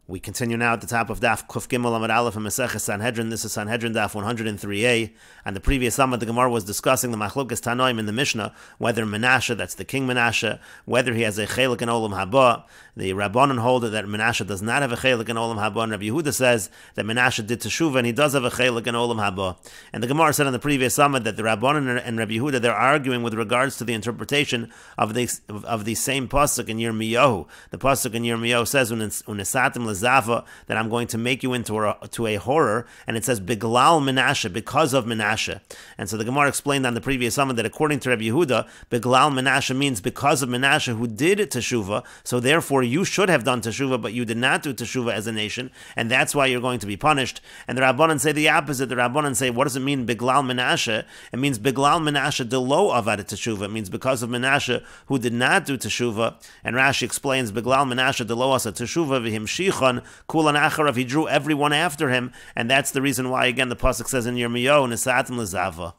We continue now at the top of Daf Kuf Gimel Amud Aleph and Mesechet Sanhedrin. This is Sanhedrin Daf 103a. And the previous Amud, the Gemara was discussing the Machlokes Tanoim in the Mishnah, whether Menashe, that's the king Menashe, whether he has a chelik in Olam Haba. The Rabbanan hold that Menashe does not have a chelik in Olam Haba, and Rabbi Yehuda says that Menashe did Teshuvah and he does have a chelik in Olam Haba. And the Gemara said in the previous Amud that the Rabbanan and Rabbi Yehuda, they're arguing with regards to the interpretation of the same pasuk in Yirmiyahu. The pasuk in Yirmiyahu says, Unesatim Zava, that I'm going to make you into a horror, and it says Biglal Menashe, because of Menashe. And so the Gemara explained on the previous summon that according to Rabbi Yehuda, Biglal Menashe means because of Menashe who did Teshuvah, so therefore you should have done Teshuvah, but you did not do Teshuvah as a nation, and that's why you're going to be punished. And the Rabbanan say the opposite. The Rabbanan say, what does it mean Biglal Menashe? It means Biglal Menashe Delo Avad Teshuvah. It means because of Menashe who did not do Teshuvah. And Rashi explains Biglal Menashe Delo Asa Teshuvah V'him Shichon Kulan Acharav, he drew everyone after him, and that's the reason why, again, the pasuk says in Yirmiyahu, Nesatim Lezava.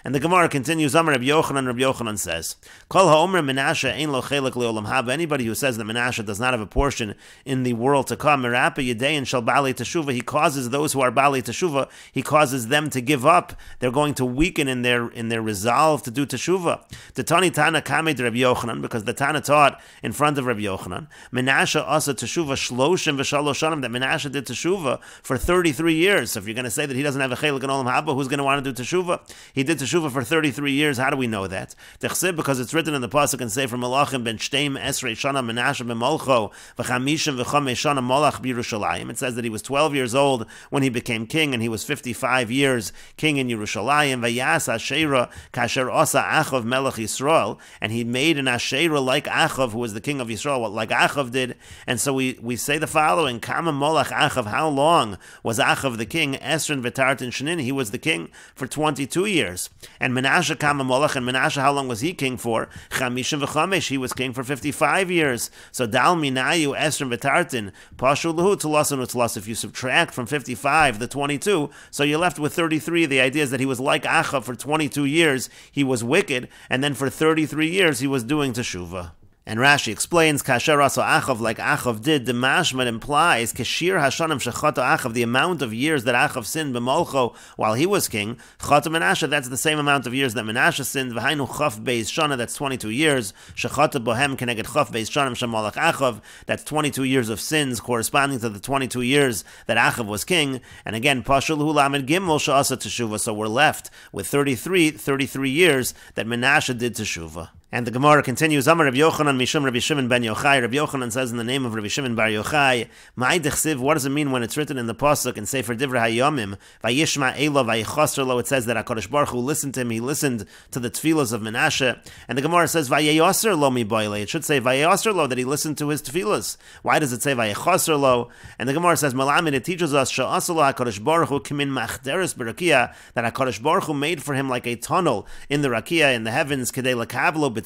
And the Gemara continues, Amar Rabbi Yochanan says, Kol ha'omer Menashe ein lo chelik le'olam haba, anybody who says that Menashe does not have a portion in the world to come, Merapa Yedein shel Bali Teshuvah, he causes those who are Bali Teshuvah, he causes them to give up, they're going to weaken in their resolve to do Teshuvah. The Tani Tana Kamed Rabbi Yochanan, because the Tana taught in front of Rabbi Yochanan, Menashe asa Teshuvah shloshim v'shalosh shanim, that Menashe did Teshuvah for 33 years. So if you're going to say that he doesn't have a chelik in Olam Haba, who's going to want to do Teshuvah? He did Teshuvah for 33 years. How do we know that? Because it's written in the pasuk and say from Malachim ben Shteim Esrei Shana Menashe b'Molcho v'Chamishim v'Chamesh Shana Molach b'Yerushalayim. It says that he was 12 years old when he became king, and he was 55 years king in Yerushalayim. Vayas Asherah kasher asa Achav Melech Yisrael, and he made an Asherah like Achav, who was the king of Yisrael, like Achav did. And so we say the following: Kama Molach Achav. How long was Achav the king? Esrin v'Tartin Shenin. He was the king for 22 years. And Menashe Kama Molach, and Menashe, how long was he king for? Chamishim v'Chamesh. He was king for 55 years. So Dal Minayu Esrin v'Tartin Pashu Lahu Tulasan Utlas. If you subtract from 55 the 22, so you're left with 33. The idea is that he was like Achav for 22 years. He was wicked, and then for 33 years he was doing Teshuvah. And Rashi explains, Kasher Asa Achav, like Achav did, the mashman implies, Kashir Hashanim Shechata Achav, the amount of years that Achav sinned b'Molcho while he was king, Chata Menashe, that's the same amount of years that Menashe sinned, V'hainu Chaf Beis Shana, that's 22 years, Shechata Bohem Keneged Chaf Beis Shanim Shemalach Achav, that's 22 years of sins corresponding to the 22 years that Achav was king. And again, Pashul Hu Lamed Gimel Sha'asa Teshuvah, so we're left with 33 years that Menashe did Teshuvah. And the Gemara continues, Amar Rabbi Yochanan Mishum Rabbi Shimon ben Yochai. Rabbi Yochanan says in the name of Rabbi Shimon bar Yochai, Ma'ai dechsiv, what does it mean when it's written in the pasuk and Sefer Divrei HaYomim, Vayishma Elo Vayichosr Lo, it says that HaKadosh Baruch Hu listened to him, he listened to the tefillas of Menashe. And the Gemara says, Vayeyoser Lo mi boile. It should say Vayeyoser Lo, that he listened to his tefillas. Why does it say Vayechosr Lo? And the Gemara says, Malamin, it teaches us, Sha'asalo HaKadosh Baruch Hu kimin machteres b'rakia, that HaKadosh Baruch Hu made for him like a tunnel in the rakia, in the heavens, kedei lakavlo b'teshuvah,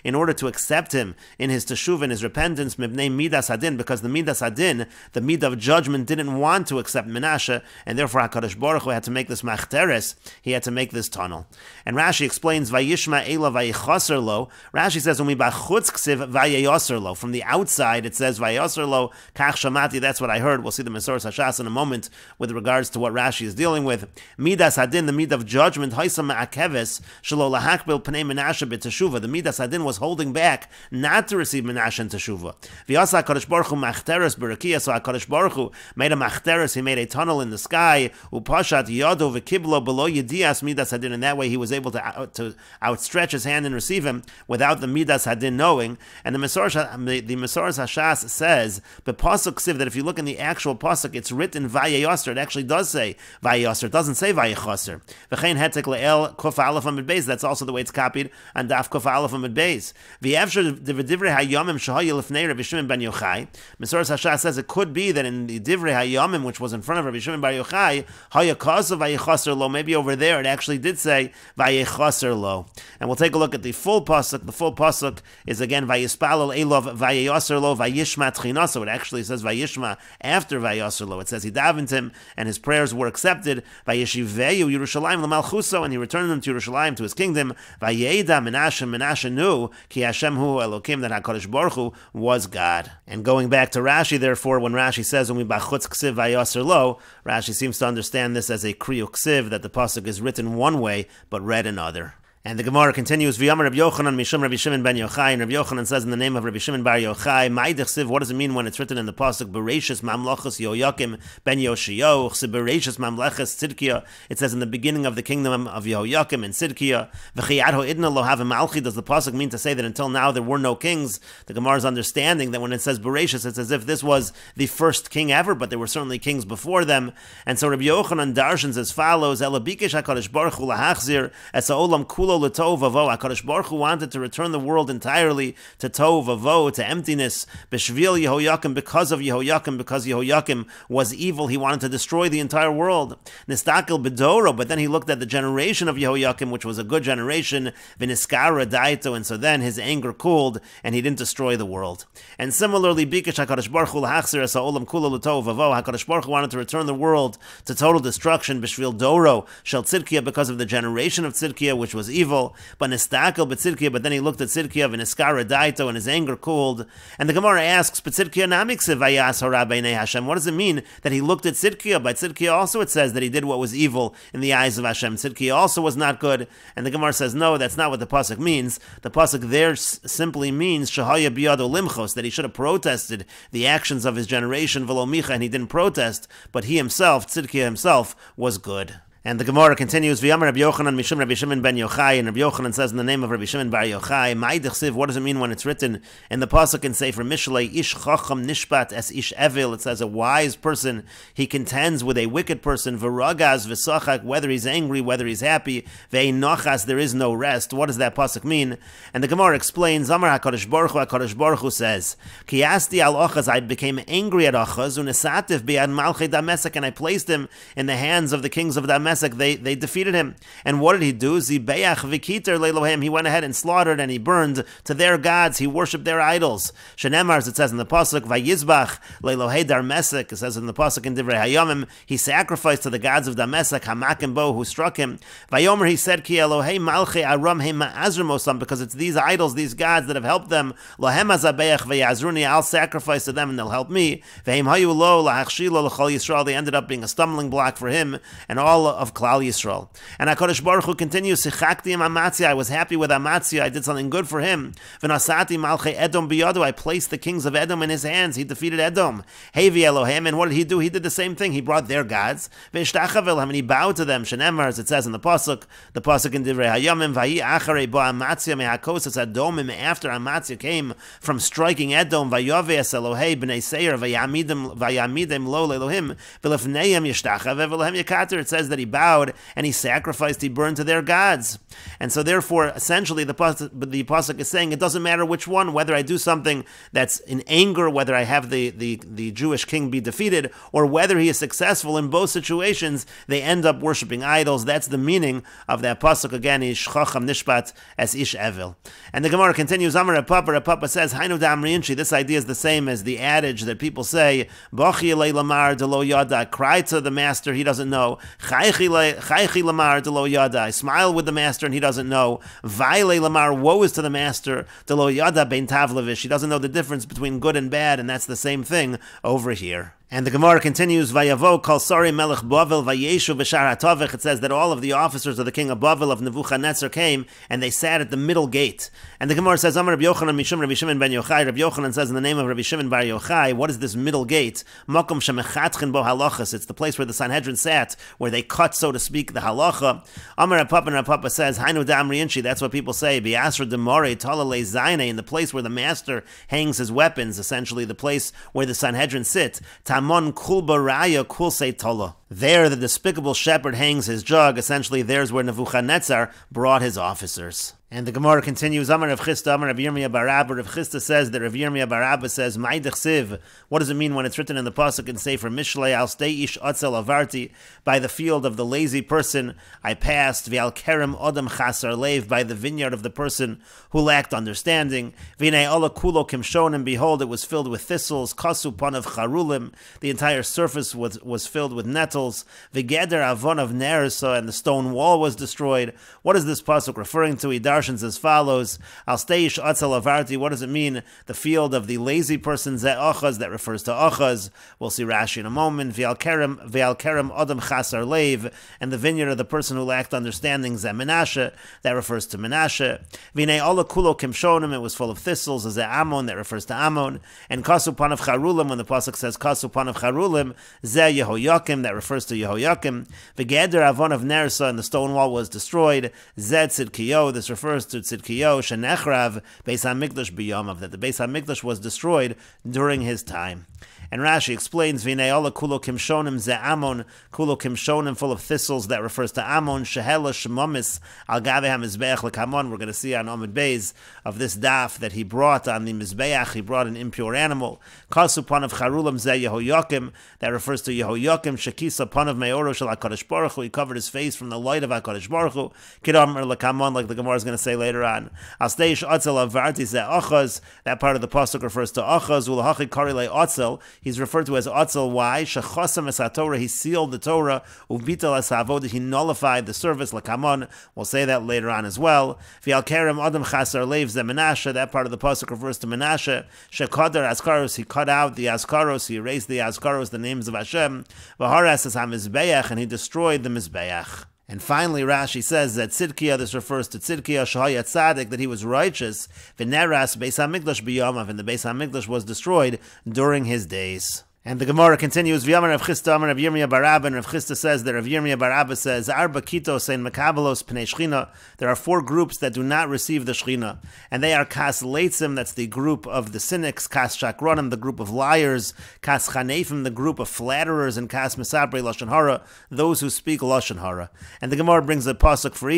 in order to accept him in his teshuvah, in his repentance, mibnei midas hadin, because the midas hadin, the midah of judgment, didn't want to accept Menashe, and therefore HaKadosh Baruch Hu had to make this machteres, he had to make this tunnel. And Rashi explains, Vayishma Ela Vayichaser Lo. Rashi says, Umi bachutz ksiv Vayeyoser Lo. From the outside it says Vayeyoser Lo, Kach Shamati, that's what I heard. We'll see the Mesoras Hashas in a moment with regards to what Rashi is dealing with. Midas hadin, the midah of judgment, Haisam Ma'akeves, Shelo Lahakbil Pnei Menashe b'teshuvah, the midas hadin was holding back not to receive Menashe and Teshuvah. V'yasa HaKadosh Baruch Hu machteres b'rakia, so HaKadosh Baruch Hu made a machteres, he made a tunnel in the sky, u'pashat yado v'kiblo below yedias midas hadin, and that way he was able to outstretch his hand and receive him without the midas hadin knowing. And the Mesoras Hashas says, the pasuk siv, that if you look in the actual pasuk, it's written Vayeyoser, it actually does say Vayeyoser, it doesn't say Vayechoser. V'chein hetek le'el kuf aleph amid beis, that's also the way it's copied on Daf Kuf Aleph Amid Beis. V'yevshar divrei hayomim shahaya lefnei Rabbi Shimon ben Yochai. Mesoras Hashas says it could be that in the divrei hayomim, which was in front of Rabbi Shimon bar Yochai, haya kasav vayechaser lo, maybe over there it actually did say vayechaser lo. And we'll take a look at the full pasuk. The full pasuk is again vayispalol elov vayechaser lo vayishma tchina. So it actually says vayishma after vayechaser lo. It says he davened him and his prayers were accepted. Vayeshiveyu Yerushalayim l'malchuso, and he returned them to Yerushalayim, to his kingdom. Vayeda Menashe Menashe knew ki Hashem hu Elokim, that HaKadosh Baruch Hu was God. And going back to Rashi, therefore, when Rashi says when we bachutz ksiv vayaser lo, Rashi seems to understand this as a kriyu ksiv, that the pasuk is written one way but read another. And the Gemara continues, V'yamar Rabbi Yochanan mishum Rabbi Shimon ben Yochai, and Rabbi Yochanan says in the name of Rabbi Shimon bar Yochai, Ma'idich Siv, what does it mean when it's written in the pasuk, Bereshis Mamlachas Yehoyakim ben Yoshio, Bereshis Mamlachas Tzidkiya, it says in the beginning of the kingdom of Yehoyakim and Tzidkiya, V'chiyadho idna lo have malchi, does the pasuk mean to say that until now there were no kings? The Gemara's understanding that when it says Bereshis, it's as if this was the first king ever, but there were certainly kings before them. And so Rabbi Yochanan darshans as follows, Elabikesh HaKadosh Baruch Hu lahachzir es ha'olam kulo l'tov vavo. HaKadosh Baruch Hu wanted to return the world entirely to tov vavo, to emptiness. B'shvil Yehoyakim, because of Yehoyakim, because Yehoyakim was evil, he wanted to destroy the entire world. Nistakel b'doro, but then he looked at the generation of Yehoyakim, which was a good generation. V'niskara daito, and so then his anger cooled, and he didn't destroy the world. And similarly, Bikesh HaKadosh Baruch Hu l'hachzir es ha'olam kulo l'tov vavo. HaKadosh Baruch Hu wanted to return the world to total destruction. B'shvil doro shel tzidkiya, because of the generation of tzidkiya, which was evil, but nistakel b'tzidkiya, but then he looked at tzidkiya v'niskara daito, and his anger cooled. And the Gemara asks, b'tzidkiya namiksiv vayas hara b'nei Hashem. What does it mean that he looked at tzidkiya? By tzidkiya also it says that he did what was evil in the eyes of Hashem. Tzidkiya also was not good. And the Gemara says, no, that's not what the pasuk means. The pasuk there simply means shahaya biyado limchos, that he should have protested the actions of his generation v'lo micha, and he didn't protest, but he himself, tzidkiya himself, was good. And the Gemara continues, V'yamar Rabbi Yochanan mishum Rabbi Shimon ben Yochai, and Rabbi Yochanan says in the name of Rabbi Shimon bar Yochai, Ma'idich Siv, what does it mean when it's written in the pasuk in Sefer Mishlei, Ish chacham nishpat es ish evil, it says a wise person, he contends with a wicked person, V'ragaz v'sachak, whether he's angry, whether he's happy, Ve'ein nochas, there is no rest. What does that pasuk mean? And the Gemara explains, Amar HaKadosh Baruch Hu says, Ki asti al ochaz, I became angry at Ochaz, unesativ bi'ad malchei Damesek, and I placed him in the hands of the kings of Damesek. They defeated him. And what did he do? Zibeach v'kiter leilohem. He went ahead and slaughtered and he burned to their gods. He worshipped their idols. Shenemar, it says in the pasuk, vayizbach leilohei Damesek. It says in the pasuk in Divrei Hayomim, he sacrificed to the gods of Damesek, Hamakim Bo, who struck him. Vayomer, he said, Ki Elohei malchei aram he ma'azrim, because it's these idols, these gods that have helped them. Lohem azabeach v'yazruni, I'll sacrifice to them and they'll help me. V'hem hayu lo lahachshilo l'chol Yisrael. They ended up being a stumbling block for him and all of Klal Yisrael. And HaKadosh Baruch Hu continues, Sichakti im Amatzia, I was happy with Amatzia, I did something good for him. V'nasati malchei Edom biyado, I placed the kings of Edom in his hands, he defeated Edom. Hevi Elohim, and what did he do? He did the same thing, he brought their gods, V'ishtachav and he bowed to them, Shenemar, as it says in the pasuk in Divrei Hayomim, Vayi acharei bo Amatzia mehakosas Adomim, after Amatzia came from striking Edom, Vayove es Elohei b'nei Seir, Vayamidem lo Elohim, V'lefneim yishtachav v'lehem yakater, it says that he bowed and he sacrificed, he burned to their gods. And so therefore, essentially, the pasuk is saying it doesn't matter which one, whether I do something that's in anger, whether I have the Jewish king be defeated, or whether he is successful. In both situations, they end up worshipping idols. That's the meaning of that pasuk again, Ish chacham nishpat es ish evil. And the Gemara continues, Amar Papa says, Hainu da'amriinchi, this idea is the same as the adage that people say, Bochi elei lamar de lo yada, cry to the master, he doesn't know. Chaychi lamar de lo yada, I smile with the master and he doesn't know. Vaile lamar, woe is to the master, de lo yada ben tavlevish, he doesn't know the difference between good and bad, and that's the same thing over here. And the Gemara continues, Vayavo kol sari melech Bavel vayeshu v'shar hatovech. It says that all of the officers of the king of Bavel, of Nebuchadnezzar, came and they sat at the middle gate. And the Gemara says, Amar Rabbi Yochanan mishum Rabbi Shimon ben Yochai. Rabbi Yochanan says in the name of Rabbi Shimon bar Yochai, what is this middle gate? Makom shemechatchin bo halachas. It's the place where the Sanhedrin sat, where they cut, so to speak, the halacha. Amar Papa, and Papa says, Hainu da'amriinchi. That's what people say. Bi'asra demore talale zaine, in the place where the master hangs his weapons, essentially the place where the Sanhedrin sit. Amon kul baraya kul seitola. There, the despicable shepherd hangs his jug. Essentially, there's where Nebuchadnezzar brought his officers. And the Gemara continues, Amar Rav Chisda, Amar Rav Yirmiyah bar Abba. Rav Chisda says that Rav Yirmiyah bar Abba says, Ma'idich Siv. What does it mean when it's written in the pasuk in Sefer Mishlei, Al stei ish otzel avarti, by the field of the lazy person I passed, V'al kerem odam chasar leiv, by the vineyard of the person who lacked understanding, V'nei ola kulo kimshon, and behold, it was filled with thistles, kasu panav charulim, the entire surface was filled with nettles, V'geder avon of nersa, and the stone wall was destroyed. What is this pasuk referring to? darshans as follows: Al steish atzel avarti. What does it mean? The field of the lazy person, ze achaz, that refers to achaz. We'll see Rashi in a moment. Ve'al kerem adam chasar leiv, and the vineyard of the person who lacked understanding, ze Menashe, that refers to Menashe. V'nei ola kulo kimshonim, it was full of thistles, ze Ammon, that refers to Ammon. And kasu panav charulim, when the pasuk says kasu panav charulim, ze Yehoyakim, that refers to Yehoyakim. V'geder avon of Nersa, and the stone wall was destroyed. Ze Tzidkiyo, this refers to Tzidkiyo, Shenechrav, Beis HaMikdash b'yomav, that the Beis HaMikdash was destroyed during his time. And Rashi explains, V'nei ola kulo kimshonim ze Ammon, kulo kimshonim, full of thistles, that refers to Ammon, shehela shemomis al gaveh hamizbeach lekamon. We're going to see on Amud Beis of this daf that he brought on the mizbeach, he brought an impure animal. Kasu panav charulam ze Yehoyakim, that refers to Yehoyakim, shekisa panav me'oro shel HaKadosh Baruch Hu, he covered his face from the light of HaKadosh Baruch Hu, kidamar lekamon, like the Gemara is going to say later on. Asteish atzel avarti ze achaz, that part of the pasuk refers to achaz, ulahachi kari le atzel, he's referred to as Atzel. Why? Shechosam es HaTorah, he sealed the Torah. Uvital es HaAvodah, he nullified the service. Lakamon, we'll say that later on as well. V'al kerem adam chasar leiv ze Menashe, that part of the pasuk refers to Menashe. Shekadar askaros, he cut out the askaros, he erased the askaros, the names of Hashem. V'haras es HaMizbeach, and he destroyed the Mizbeach. And finally, Rashi says that Tzidkiya, this refers to Tzidkiya Shahaya Tzadik, that he was righteous. V'neras Beis HaMikdash b'yomav, and the Beis HaMikdash was destroyed during his days. And the Gemara continues, V'yamar Rav Chisda Amar Rav Yirmiyah bar Abba, and Rav Chisda says that Rav Yirmiyah bar Abba says, Arba kitos ein makabelos pnei Shechina, there are 4 groups that do not receive the Shechina, and they are Kas Leitzim, that's the group of the cynics, Kas Shakronim, the group of liars, Kas Chanefim, the group of flatterers, and Kas Mesabri Lashon Hara, those who speak Lashon Hara. And the Gemara brings a pasuk for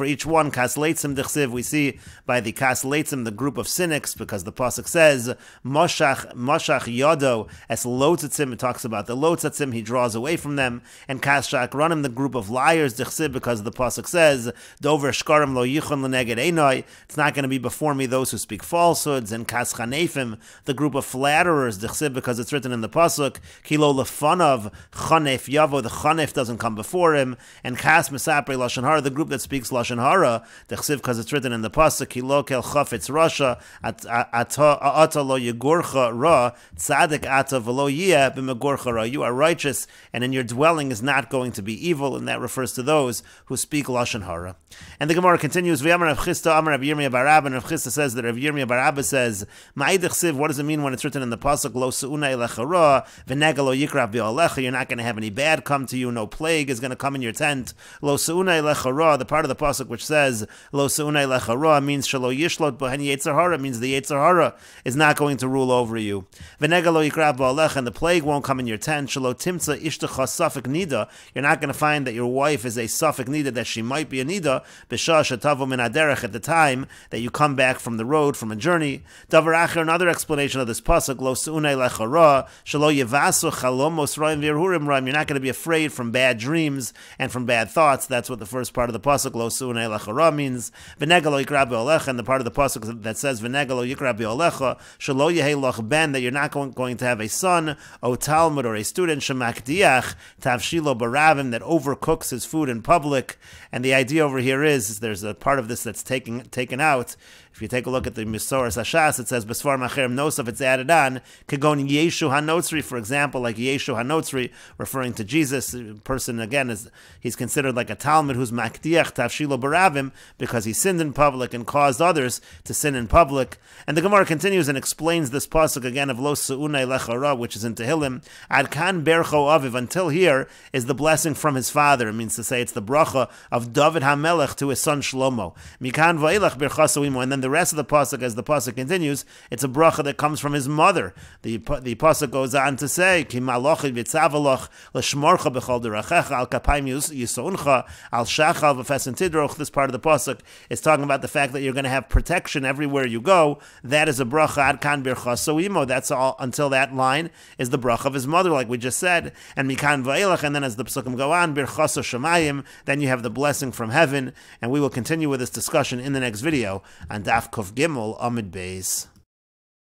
each one. Kas Leitzim Dechsiv, we see by the Kas Leitzim, the group of cynics, because the pasuk says, Moshach Yodo, es Lotzitzim, it talks about the Lotzitzim, he draws away from them, and Kas Shakronim, the group of liars, Dechsiv, because the pasuk says, Dover Shkarim lo yichon leneged einoi, it's not going to be before me those who speak falsehoods, and Kas Chanefim, the group of flatterers, Dechsiv, because it's written in the pasuk, Kilo lefanov Chanef Yavo, the Chanef doesn't come before him, and Kas Mesapri Lashon Hara, the group that speaks Lashon Hara, Dechsiv, because it's written in the pasuk, Kilo kel chafetz rasha, ata lo yegorcha ra, tzadik ata v'lo yeh b'megorcha ra, you are righteous, and in your dwelling is not going to be evil, and that refers to those who speak Lashon Hara. And the Gemara continues, V'yamar Rav Chisda Amar Rav Yirmiyah bar Abba, and Rav Chisda says that Rav Yirmiyah bar Abba says, Ma'id Chsiv, what does it mean when it's written in the pasuk, Lo se'una elecha ra, v'nega lo yikra b'olecha, you're not going to have any bad come to you, no plague is going to come in your tent. Lo se'una elecha ra, the part of the pasuk which says, Lo se'una elecha ra, means shelo yishlot bohen yetzer hara, means the yetzer hara is not going to rule over you. V'nega lo yikra b'olecha, and the plague won't come in your tent. Shelo timtza ishtecha safek nida, you're not going to find that your wife is a safek nida, that she might be a nida, b'shah shetavo min haderech, at the time that you come back from the road, from a journey. Davar acher, another explanation of this pasuk, Lo se'unei lecha ra, shelo yevasu chalomos ra'im v'yerhurim ra'im, you're not going to be afraid from bad dreams and from bad thoughts. That's what the first part of the pasuk, Lo se'unei lecha ra, means. V'nega lo yikra b'olecha, and the part of the pasuk that says, V'nega lo yikra b'olecha, shelo yehei loch ben, that you're not going to have a son, o Talmud, or a student, shemakdiach, tavshilo baravim, that overcooks his food in public. And the idea over here is there's a part of this that's taken out. If you take a look at the Misoras Hashas, it says Besvar Macherem Nosaf, it's added on. Kagon Yeshu HaNotzri, for example, like Yeshu HaNotzri, referring to Jesus. The person, again, he's considered like a Talmud who's Makdiach Tavshilo Baravim, because he sinned in public and caused others to sin in public. And the Gemara continues and explains this pasuk again of Lo Se'unei Lecha Ra, which is in Tehillim. Ad Kan Bercho Aviv, until here is the blessing from his father. It means to say it's the bracha of David HaMelech to his son Shlomo. Mikan Va'ilach Berchaso Imo, and then the rest of the pasuk, as the pasuk continues, it's a bracha that comes from his mother. The pasuk goes on to say, Ki malochi v'tzavaloch l'shmorcha b'chol derachecha al kapayim yisoncha al shachal v'fesen tidroch. This part of the pasuk is talking about the fact that you're going to have protection everywhere you go. That is a bracha ad kan birchaso imo. That's all. Until that line is the bracha of his mother, like we just said. And mikan va'ilach, and then as the pasukim go on, birchaso shemayim, then you have the blessing from heaven. And we will continue with this discussion in the next video on Daf Kuf Gimel Amud Beis.